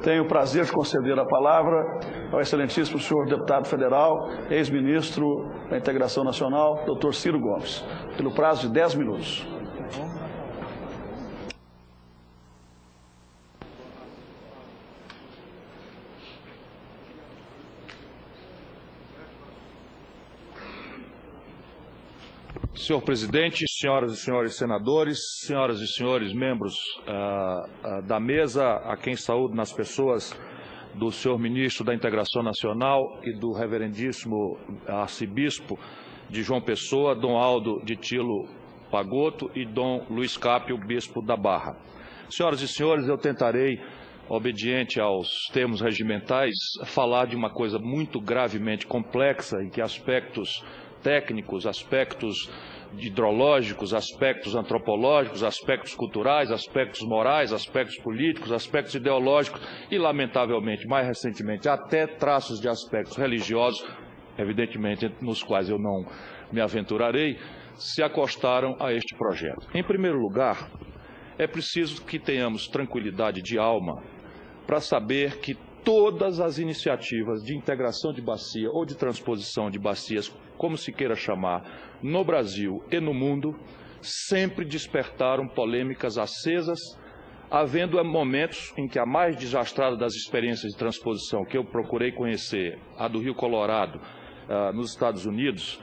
Tenho o prazer de conceder a palavra ao excelentíssimo senhor deputado federal, ex-ministro da Integração Nacional, doutor Ciro Gomes, pelo prazo de 10 minutos. Senhor presidente, senhoras e senhores senadores, senhoras e senhores membros da mesa, a quem saúdo nas pessoas do senhor ministro da Integração Nacional e do reverendíssimo arcebispo de João Pessoa, Dom Aldo de Tilo Pagotto e Dom Luiz Cápio, bispo da Barra. Senhoras e senhores, eu tentarei, obediente aos termos regimentais, falar de uma coisa muito gravemente complexa em que aspectos técnicos, aspectos hidrológicos, aspectos antropológicos, aspectos culturais, aspectos morais, aspectos políticos, aspectos ideológicos e, lamentavelmente, mais recentemente, até traços de aspectos religiosos, evidentemente, nos quais eu não me aventurarei, se acostaram a este projeto. Em primeiro lugar, é preciso que tenhamos tranquilidade de alma para saber que todas as iniciativas de integração de bacia ou de transposição de bacias, como se queira chamar, no Brasil e no mundo, sempre despertaram polêmicas acesas, havendo momentos em que a mais desastrada das experiências de transposição que eu procurei conhecer, a do Rio Colorado, nos Estados Unidos,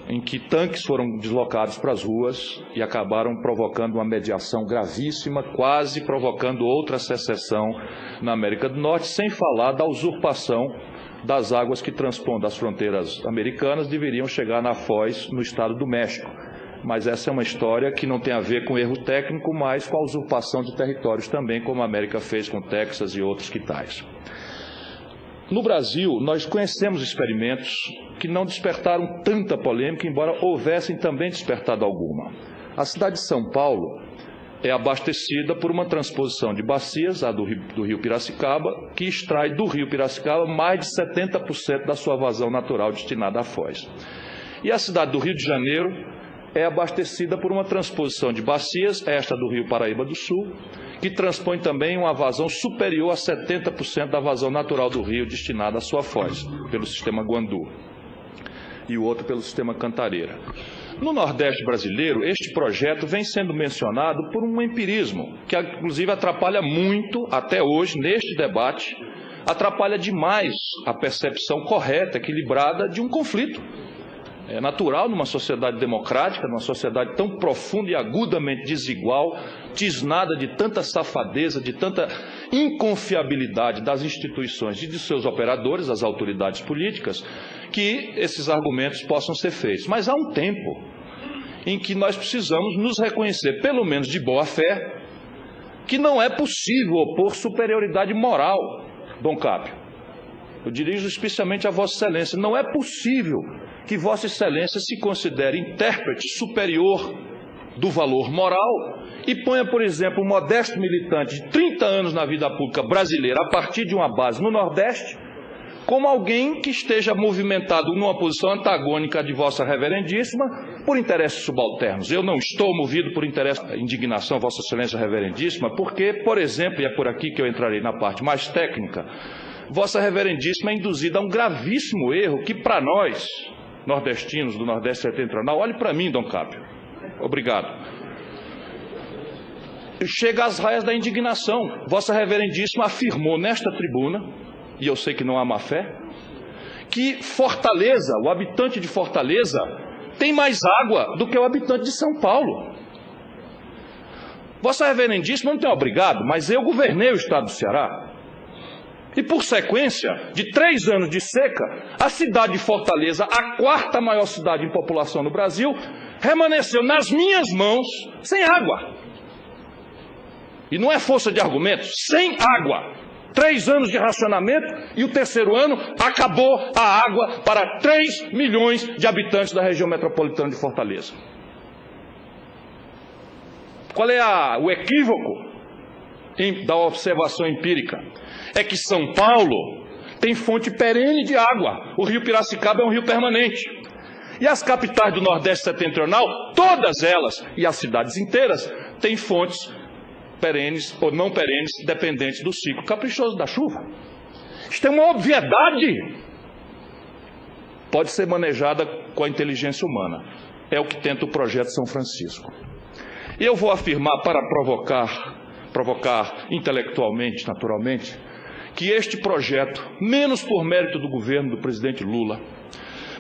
em que tanques foram deslocados para as ruas e acabaram provocando uma mediação gravíssima, quase provocando outra secessão na América do Norte, sem falar da usurpação das águas que, transpondo as fronteiras americanas, deveriam chegar na Foz, no estado do México. Mas essa é uma história que não tem a ver com erro técnico, mas com a usurpação de territórios também, como a América fez com Texas e outros que tais. No Brasil, nós conhecemos experimentos que não despertaram tanta polêmica, embora houvessem também despertado alguma. A cidade de São Paulo é abastecida por uma transposição de bacias, a do rio Piracicaba, que extrai do rio Piracicaba mais de 70% da sua vazão natural destinada à Foz. E a cidade do Rio de Janeiro é abastecida por uma transposição de bacias, esta do rio Paraíba do Sul, que transpõe também uma vazão superior a 70% da vazão natural do rio destinada à sua foz, pelo sistema Guandu, e o outro pelo sistema Cantareira. No Nordeste brasileiro, este projeto vem sendo mencionado por um empirismo, que inclusive atrapalha muito, até hoje, neste debate, atrapalha demais a percepção correta, equilibrada de um conflito. É natural numa sociedade democrática, numa sociedade tão profunda e agudamente desigual, tisnada de tanta safadeza, de tanta inconfiabilidade das instituições e de seus operadores, as autoridades políticas, que esses argumentos possam ser feitos. Mas há um tempo em que nós precisamos nos reconhecer, pelo menos de boa fé, que não é possível opor superioridade moral, Dom Cápio. Eu dirijo especialmente a Vossa Excelência. Não é possível que Vossa Excelência se considere intérprete superior do valor moral e ponha, por exemplo, um modesto militante de 30 anos na vida pública brasileira, a partir de uma base no Nordeste, como alguém que esteja movimentado numa posição antagônica de Vossa Reverendíssima por interesses subalternos. Eu não estou movido por interesse, indignação, Vossa Excelência Reverendíssima, porque, por exemplo, e é por aqui que eu entrarei na parte mais técnica, Vossa Reverendíssima é induzida a um gravíssimo erro que, para nós, nordestinos do Nordeste Setentrional, olhe para mim, Dom Cápio, obrigado, chega às raias da indignação. Vossa Reverendíssima afirmou nesta tribuna, e eu sei que não há má fé, que Fortaleza, o habitante de Fortaleza, tem mais água do que o habitante de São Paulo. Vossa Reverendíssima não tem obrigado, mas eu governei o estado do Ceará. E por sequência de 3 anos de seca, a cidade de Fortaleza, a 4ª maior cidade em população no Brasil, permaneceu nas minhas mãos sem água. E não é força de argumentos, sem água. 3 anos de racionamento e o 3º ano acabou a água para 3 milhões de habitantes da região metropolitana de Fortaleza. Qual é o equívoco da observação empírica? É que São Paulo tem fonte perene de água. O rio Piracicaba é um rio permanente. E as capitais do Nordeste Setentrional, todas elas, e as cidades inteiras, têm fontes perenes ou não perenes, dependentes do ciclo caprichoso da chuva. Isto é uma obviedade. Pode ser manejada com a inteligência humana. É o que tenta o projeto São Francisco. E eu vou afirmar, para provocar intelectualmente, naturalmente, que este projeto, menos por mérito do governo do presidente Lula,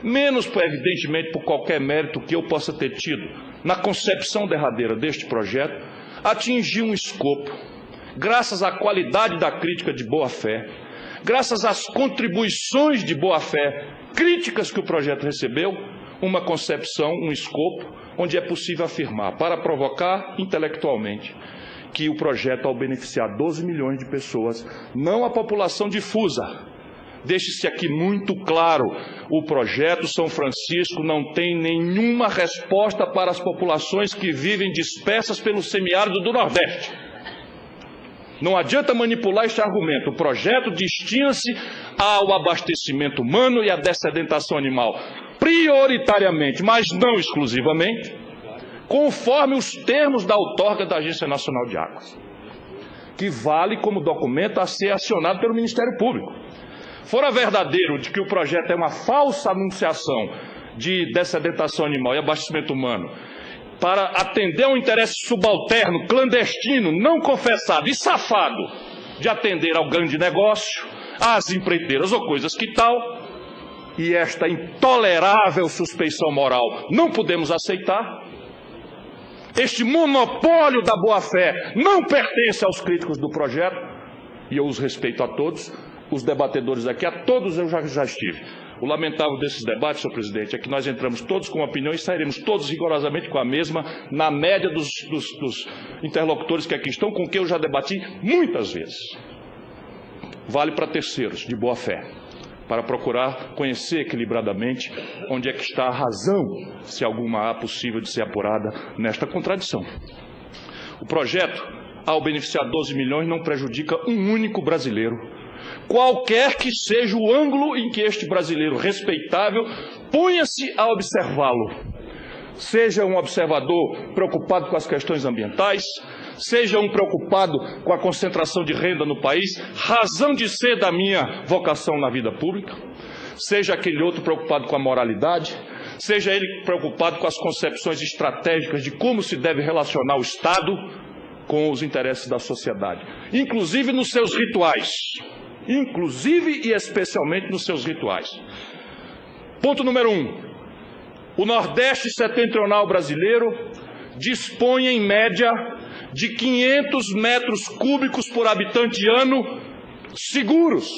menos, evidentemente, por qualquer mérito que eu possa ter tido na concepção derradeira deste projeto, atingiu um escopo, graças à qualidade da crítica de boa-fé, graças às contribuições de boa-fé, críticas que o projeto recebeu, uma concepção, um escopo, onde é possível afirmar, para provocar intelectualmente, que o projeto, ao beneficiar 12 milhões de pessoas, não a população difusa. Deixe-se aqui muito claro, o projeto São Francisco não tem nenhuma resposta para as populações que vivem dispersas pelo semiárido do Nordeste. Não adianta manipular este argumento. O projeto destina-se ao abastecimento humano e à dessedentação animal, prioritariamente, mas não exclusivamente, conforme os termos da outorga da Agência Nacional de Águas, que vale como documento a ser acionado pelo Ministério Público. Fora verdadeiro de que o projeto é uma falsa anunciação de dessedentação animal e abastecimento humano para atender a um interesse subalterno, clandestino, não confessado e safado de atender ao grande negócio, às empreiteiras ou coisas que tal, e esta intolerável suspeição moral não podemos aceitar. Este monopólio da boa-fé não pertence aos críticos do projeto, e eu os respeito a todos, os debatedores aqui, a todos eu já estive. O lamentável desses debates, senhor presidente, é que nós entramos todos com uma opinião e sairemos todos rigorosamente com a mesma, na média dos interlocutores que aqui estão, com quem eu já debati muitas vezes. Vale para terceiros, de boa-fé, para procurar conhecer equilibradamente onde é que está a razão, se alguma há possível de ser apurada nesta contradição. O projeto, ao beneficiar 12 milhões, não prejudica um único brasileiro, qualquer que seja o ângulo em que este brasileiro respeitável ponha-se a observá-lo. Seja um observador preocupado com as questões ambientais, seja um preocupado com a concentração de renda no país, razão de ser da minha vocação na vida pública, seja aquele outro preocupado com a moralidade, seja ele preocupado com as concepções estratégicas de como se deve relacionar o Estado com os interesses da sociedade, inclusive nos seus rituais, inclusive e especialmente nos seus rituais. Ponto número 1. O Nordeste setentrional brasileiro dispõe, em média, de 500 metros cúbicos por habitante ano seguros.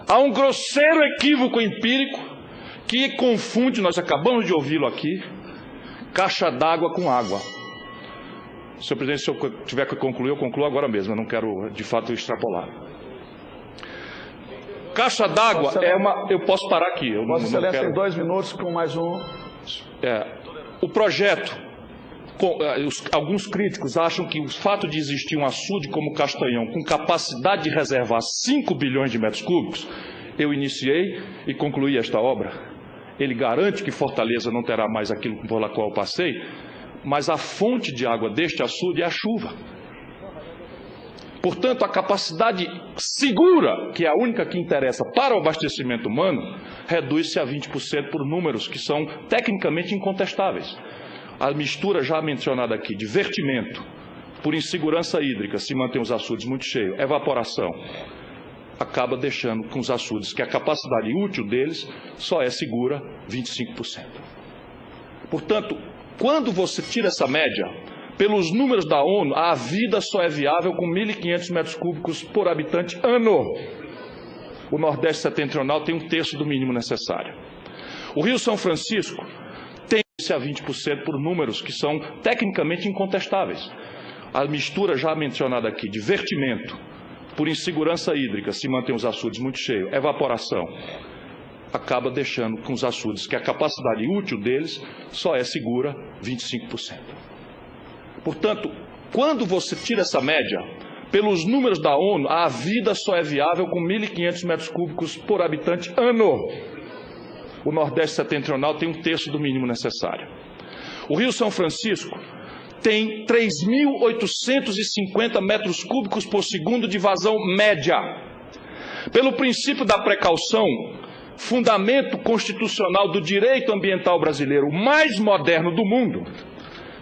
Há um grosseiro equívoco empírico que confunde, nós acabamos de ouvi-lo aqui, caixa d'água com água. Senhor presidente, se eu tiver que concluir, eu concluo agora mesmo, eu não quero, de fato, extrapolar. Caixa d'água é uma... Eu posso parar aqui. Eu Vossa Excelência quero... tem 2 minutos com mais um. O projeto, alguns críticos acham que o fato de existir um açude como Castanhão, com capacidade de reservar 5 bilhões de metros cúbicos, eu iniciei e concluí esta obra. Ele garante que Fortaleza não terá mais aquilo por qual eu passei, mas a fonte de água deste açude é a chuva. Portanto, a capacidade segura, que é a única que interessa para o abastecimento humano, reduz-se a 20% por números que são tecnicamente incontestáveis. A mistura já mencionada aqui de vertimento, por insegurança hídrica, se mantém os açudes muito cheios, evaporação, acaba deixando com os açudes que a capacidade útil deles só é segura 25%. Portanto, quando você tira essa média, pelos números da ONU, a vida só é viável com 1.500 metros cúbicos por habitante ano. O Nordeste setentrional tem 1/3 do mínimo necessário. O Rio São Francisco tem a 20% por números que são tecnicamente incontestáveis. A mistura já mencionada aqui de vertimento, por insegurança hídrica, se mantém os açudes muito cheios, evaporação, acaba deixando com os açudes que a capacidade útil deles só é segura 25%. Portanto, quando você tira essa média, pelos números da ONU, a vida só é viável com 1.500 metros cúbicos por habitante ano. O Nordeste setentrional tem 1/3 do mínimo necessário. O Rio São Francisco tem 3.850 metros cúbicos por segundo de vazão média. Pelo princípio da precaução, fundamento constitucional do direito ambiental brasileiro mais moderno do mundo,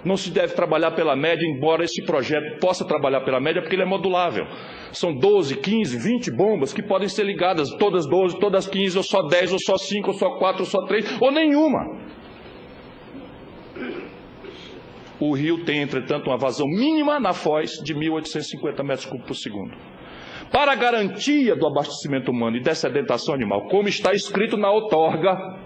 não se deve trabalhar pela média, embora esse projeto possa trabalhar pela média, porque ele é modulável. São 12, 15, 20 bombas que podem ser ligadas, todas 12, todas 15, ou só 10, ou só 5, ou só 4, ou só 3, ou nenhuma. O rio tem, entretanto, uma vazão mínima na foz de 1.850 metros cúbicos por segundo. Para a garantia do abastecimento humano e dessedentação animal, como está escrito na outorga,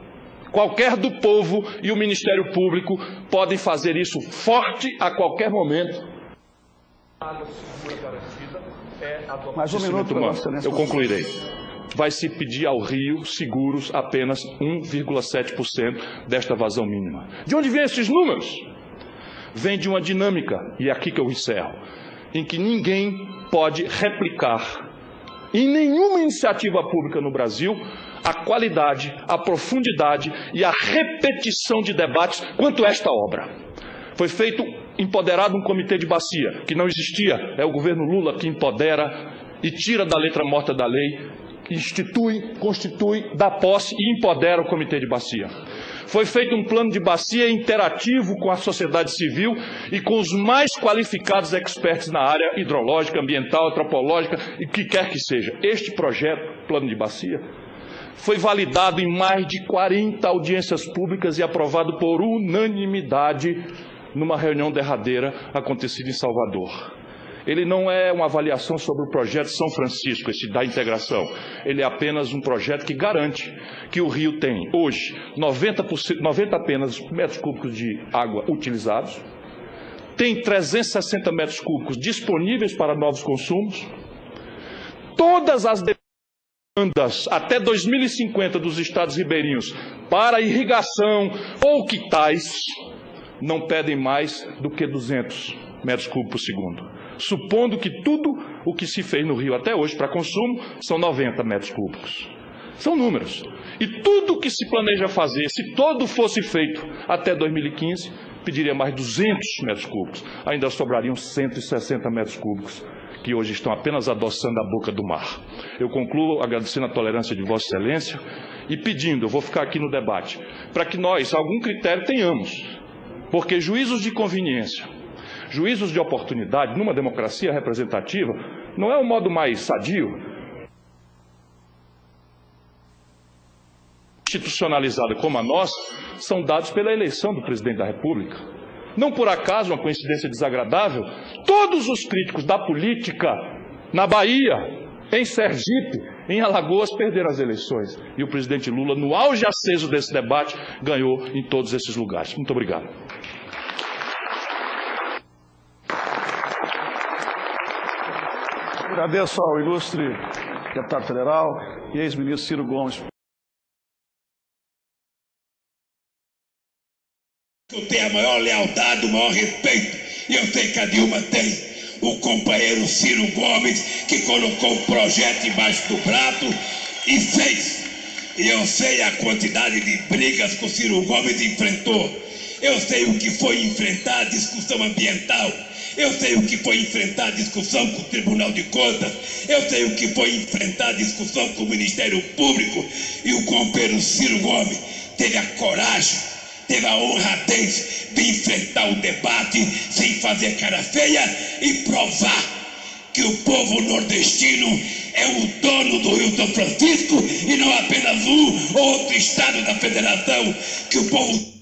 qualquer do povo e o Ministério Público podem fazer isso forte a qualquer momento. Mais um minuto, humano. Eu concluirei. Vai se pedir ao rio seguros apenas 1,7% desta vazão mínima. De onde vêm esses números? Vem de uma dinâmica, e é aqui que eu encerro, em que ninguém pode replicar em nenhuma iniciativa pública no Brasil a qualidade, a profundidade e a repetição de debates quanto esta obra. Foi feito, empoderado um comitê de bacia, que não existia, é o governo Lula que empodera e tira da letra morta da lei, institui, constitui, dá posse e empodera o comitê de bacia. Foi feito um plano de bacia interativo com a sociedade civil e com os mais qualificados experts na área hidrológica, ambiental, antropológica e que quer que seja. Este projeto, plano de bacia, foi validado em mais de 40 audiências públicas e aprovado por unanimidade numa reunião derradeira acontecida em Salvador. Ele não é uma avaliação sobre o projeto São Francisco, esse da integração. Ele é apenas um projeto que garante que o rio tem, hoje, 90 apenas metros cúbicos de água utilizados, tem 360 metros cúbicos disponíveis para novos consumos, todas as demandas até 2050 dos estados ribeirinhos para irrigação ou quitais não pedem mais do que 200 metros cúbicos por segundo. Supondo que tudo o que se fez no rio até hoje para consumo são 90 metros cúbicos. São números. E tudo o que se planeja fazer, se todo fosse feito até 2015, pediria mais 200 metros cúbicos. Ainda sobrariam 160 metros cúbicos, que hoje estão apenas adoçando a boca do mar. Eu concluo agradecendo a tolerância de Vossa Excelência e pedindo, eu vou ficar aqui no debate, para que nós, algum critério tenhamos, porque juízos de conveniência, juízos de oportunidade, numa democracia representativa, não é o modo mais sadio, institucionalizada como a nossa, são dados pela eleição do presidente da República. Não por acaso, uma coincidência desagradável, todos os críticos da política na Bahia, em Sergipe, em Alagoas, perderam as eleições. E o presidente Lula, no auge aceso desse debate, ganhou em todos esses lugares. Muito obrigado. Agradeço ao ilustre deputado federal e ex-ministro Ciro Gomes. Eu tenho a maior lealdade, o maior respeito, e eu sei que a Dilma tem. O companheiro Ciro Gomes, que colocou o projeto embaixo do prato e fez. E eu sei a quantidade de brigas que o Ciro Gomes enfrentou. Eu sei o que foi enfrentar a discussão ambiental. Eu sei o que foi enfrentar a discussão com o Tribunal de Contas. Eu sei o que foi enfrentar a discussão com o Ministério Público. E o companheiro Ciro Gomes teve a coragem, teve a honradez de enfrentar o debate sem fazer cara feia e provar que o povo nordestino é o dono do Rio São Francisco e não apenas um ou outro estado da federação, que o povo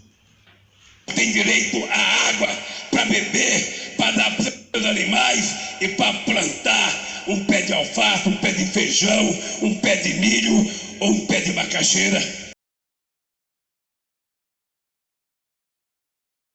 tem direito à água para beber, para dar para os animais e para plantar um pé de alface, um pé de feijão, um pé de milho ou um pé de macaxeira.